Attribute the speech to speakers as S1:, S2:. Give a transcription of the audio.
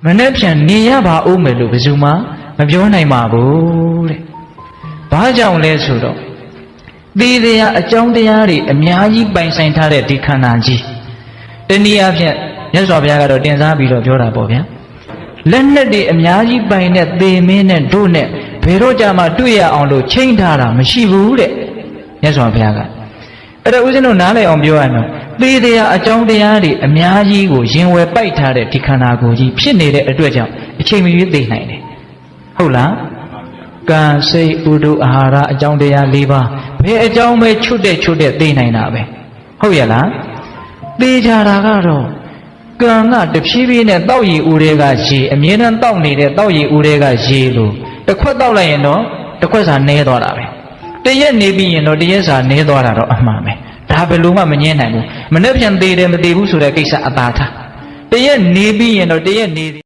S1: မနဲ့ပြန်နေရပါဦးမယ်လို့ဘယ်သူမှမပြောနိုင်ပါဘူးတဲ့ဘာကြောင့်လဲဆိုတော့သေတရားအကြောင်းတရားတွေအများကြီးပိုင်ဆိုင်ထားတဲ့ဒီခန္ဓာကြီးတနည်းအားဖြင့်မြတ်စွာဘုရားကတော့တင်စားပြီးတော့ပြောတာပေါ့ဗျာလက်နဲ့တွေအများကြီးပိုင်တဲ့သေမင်းနဲ့တို့နဲ့ဘယ်တော့ကြမှာတွေ့ရအောင်လို့ချိန်ထားတာမရှိဘူးတဲ့မြတ်စွာဘုရားကအဲ့တော့ဦးဇင်းတို့နားလည်အောင်ပြောရအောင်သေတရားအကြောင်းတရားတွေအများကြီးကိုရင်ဝယ်ပိုက်ထားတဲ့ဒီခန္ဓာကိုယ်ကြီးဖြစ်နေတဲ့အတွက်ကြောင့်အချိန်မရွေးသိနိုင်တယ်ဟုတ်လားကံစိတ်ဥဒုအာဟာရအကြောင်းတရား၄ပါးဘယ်အကြောင်းပဲချွတ်တဲ့သိနိုင်တာပဲဟုတ်ရလားသိကြတာကတော့ကံကတဖြည်းဖြည်းနဲ့တောက်ရည်ဦးတွေကရေအမြဲတမ်းတောက်နေတဲ့တောက်ရည်ဦးတွေကရေလို့တစ်ခွက်တောက်လိုက်ရင်တော့တစ်ခွက်စာနည်းသွားတာပဲတရက်နေပြီးရင်တော့တရက်စာနည်းသွားတာတော့အမှန်ပဲဒါဘယ်လိုမှမငြင်းနိုင်ဘူးမနေ့ပြန်သေးတယ်မသေးဘူးဆိုတဲ့ကိစ္စအသာထားတရက်နေပြီးရင်တော့တရက်နေ